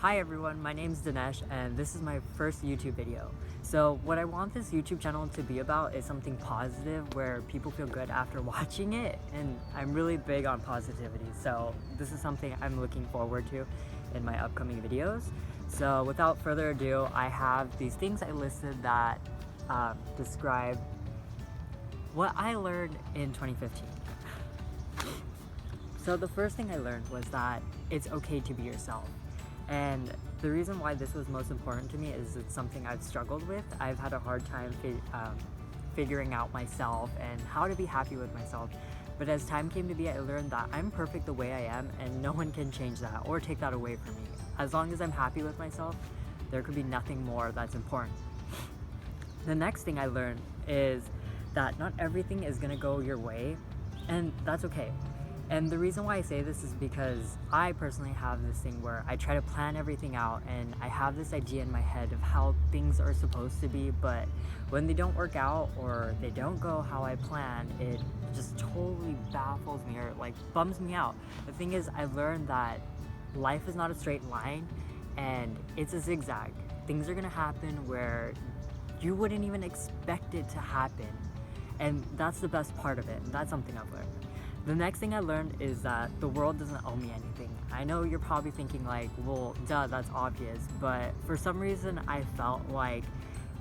Hi everyone, my name's Dinesh and this is my first YouTube video. So what I want this YouTube channel to be about is something positive where people feel good after watching it, and I'm really big on positivity, so this is something I'm looking forward to in my upcoming videos. So without further ado, I have these things I listed that describe what I learned in 2015. So the first thing I learned was that it's okay to be yourself. And the reason why this was most important to me is it's something I've struggled with. I've had a hard time figuring out myself and how to be happy with myself. But as time came to be, I learned that I'm perfect the way I am and no one can change that or take that away from me. As long as I'm happy with myself, there could be nothing more that's important. The next thing I learned is that not everything is gonna go your way, and that's okay. And the reason why I say this is because I personally have this thing where I try to plan everything out and I have this idea in my head of how things are supposed to be, but when they don't work out or they don't go how I plan, it just totally baffles me or like bums me out. The thing is, I've learned that life is not a straight line and it's a zigzag. Things are gonna happen where you wouldn't even expect it to happen. And that's the best part of it. And that's something I've learned. The next thing I learned is that the world doesn't owe me anything. I know you're probably thinking like, well, duh, that's obvious. But for some reason, I felt like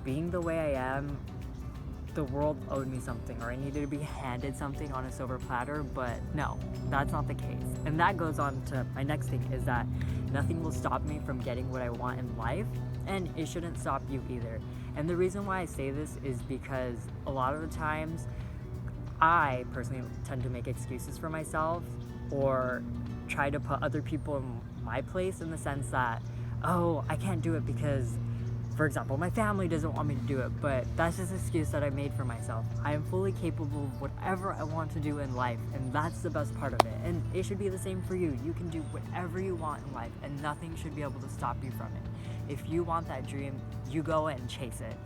being the way I am, the world owed me something or I needed to be handed something on a silver platter, but no, that's not the case. And that goes on to my next thing is that nothing will stop me from getting what I want in life, and it shouldn't stop you either. And the reason why I say this is because a lot of the times I personally tend to make excuses for myself or try to put other people in my place in the sense that, oh, I can't do it because, for example, my family doesn't want me to do it, but that's just an excuse that I made for myself. I am fully capable of whatever I want to do in life, and that's the best part of it. And it should be the same for you. You can do whatever you want in life, and nothing should be able to stop you from it. If you want that dream, you go and chase it.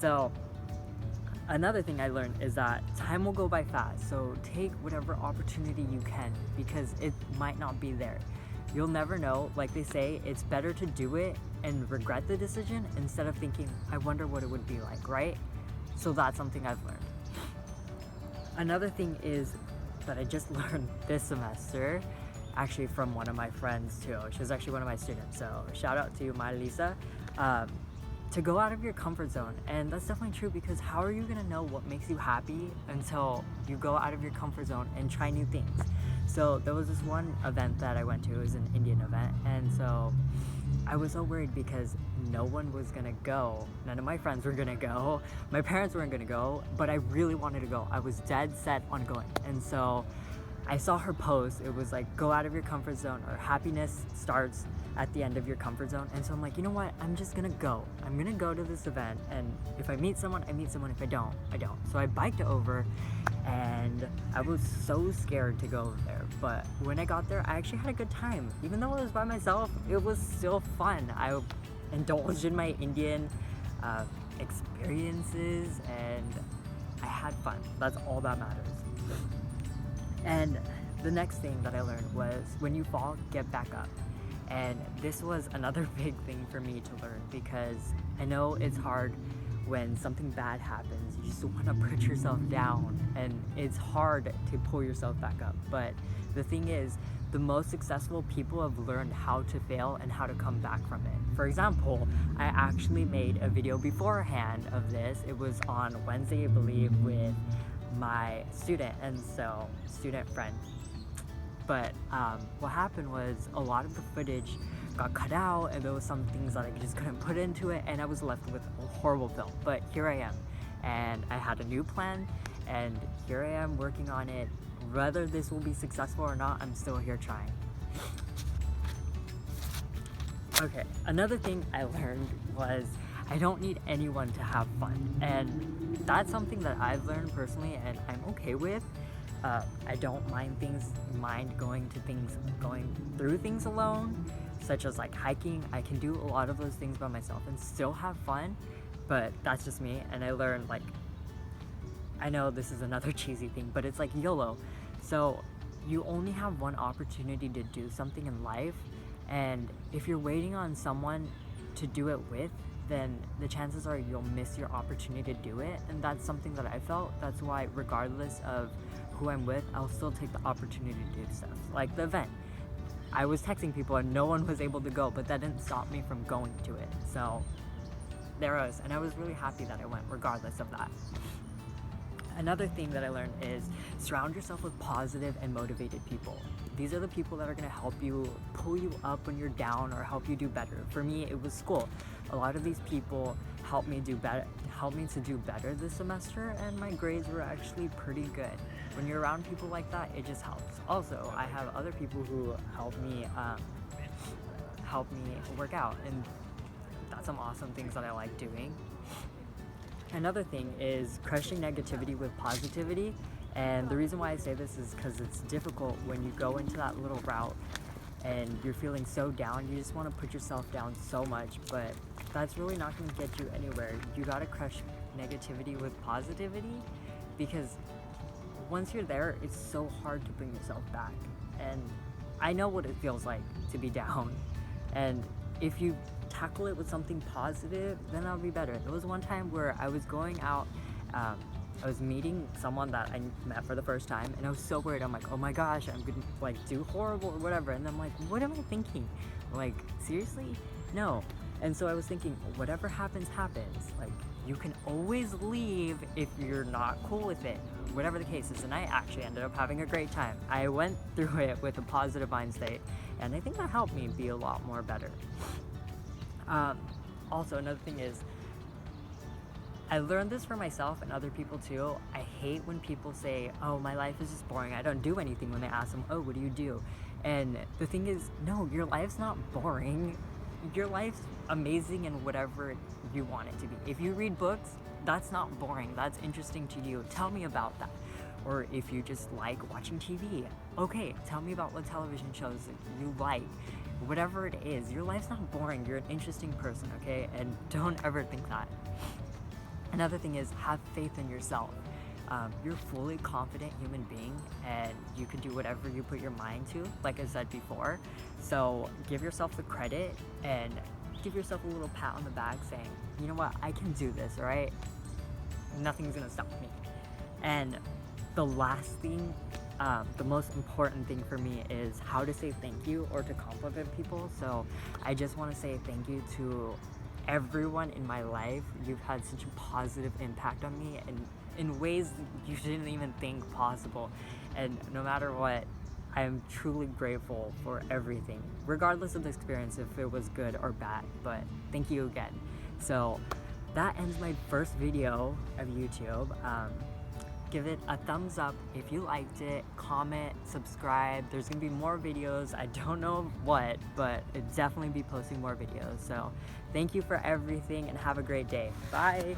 So, another thing I learned is that time will go by fast, so take whatever opportunity you can because it might not be there. You'll never know. Like they say, it's better to do it and regret the decision instead of thinking, I wonder what it would be like, right? So that's something I've learned. Another thing is that I just learned this semester, actually from one of my friends too. She was actually one of my students, so shout out to my Lisa. To go out of your comfort zone, and that's definitely true because how are you gonna know what makes you happy until you go out of your comfort zone and try new things? So there was this one event that I went to. It was an Indian event, and so I was so worried because no one was gonna go. None of my friends were gonna go. My parents weren't gonna go, but I really wanted to go. I was dead set on going, and so I saw her post. It was like, go out of your comfort zone, or happiness starts at the end of your comfort zone. And so I'm like, you know what? I'm just gonna go. I'm gonna go to this event, and if I meet someone, I meet someone. If I don't, I don't. So I biked over, and I was so scared to go over there. But when I got there, I actually had a good time. Even though I was by myself, it was still fun. I indulged in my Indian experiences, and I had fun. That's all that matters. And the next thing that I learned was when you fall, get back up. And this was another big thing for me to learn because I know it's hard when something bad happens. You just want to put yourself down and it's hard to pull yourself back up. But the thing is, the most successful people have learned how to fail and how to come back from it. For example, I actually made a video beforehand of this. It was on Wednesday, I believe, with my student friend. But what happened was a lot of the footage got cut out and there was some things that I just couldn't put into it and I was left with a horrible film. But here I am, and I had a new plan, and here I am working on it. Whether this will be successful or not, I'm still here trying. Okay, another thing I learned was I don't need anyone to have fun, and that's something that I've learned personally and I'm okay with. I don't mind going through things alone, such as like hiking. I can do a lot of those things by myself and still have fun, but that's just me. And I learned, like, I know this is another cheesy thing, but it's like YOLO. So you only have one opportunity to do something in life, And if you're waiting on someone to do it with, then the chances are you'll miss your opportunity to do it. And that's something that I felt. That's why, regardless of who I'm with, I'll still take the opportunity to do stuff. Like the event. I was texting people and no one was able to go, but that didn't stop me from going to it. So there I was. And I was really happy that I went, regardless of that. Another thing that I learned is surround yourself with positive and motivated people. These are the people that are going to help you, pull you up when you're down, or help you do better. For me, it was school. A lot of these people helped me to do better this semester, and my grades were actually pretty good. When you're around people like that, it just helps. Also, I have other people who help me work out, and that's some awesome things that I like doing. Another thing is crushing negativity with positivity. And the reason why I say this is because it's difficult when you go into that little route and you're feeling so down. You just want to put yourself down so much, but that's really not going to get you anywhere. You got to crush negativity with positivity, because once you're there, it's so hard to bring yourself back. And I know what it feels like to be down. And if you tackle it with something positive, then that'll be better. There was one time where I was going out, I was meeting someone that I met for the first time, and I was so worried. I'm like, oh my gosh, I'm gonna like do horrible or whatever. And I'm like, what am I thinking? Like, seriously? No. And so I was thinking, whatever happens, happens. Like, you can always leave if you're not cool with it, whatever the case is. And I actually ended up having a great time. I went through it with a positive mind state, and I think that helped me be a lot more better. Also, another thing is, I learned this for myself and other people too. I hate when people say, oh, my life is just boring, I don't do anything, when they ask them, oh, what do you do? And the thing is, no, your life's not boring. Your life's amazing in whatever you want it to be. If you read books, that's not boring, that's interesting to you. Tell me about that. Or if you just like watching TV, okay, tell me about what television shows you like. Whatever it is, your life's not boring. You're an interesting person, okay? And don't ever think that. Another thing is, have faith in yourself. You're a fully confident human being, and you can do whatever you put your mind to, like I said before. So give yourself the credit and give yourself a little pat on the back saying, you know what, I can do this, all right? Nothing's gonna stop me. And the last thing, the most important thing for me is how to say thank you or to compliment people. So I just want to say thank you to everyone in my life. You've had such a positive impact on me, and in ways you didn't even think possible. And no matter what, I am truly grateful for everything, regardless of the experience, if it was good or bad. But thank you again. So that ends my first video of YouTube. Give it a thumbs up if you liked it, comment, subscribe. There's gonna be more videos. I don't know what, but I'll definitely be posting more videos. So thank you for everything and have a great day. Bye.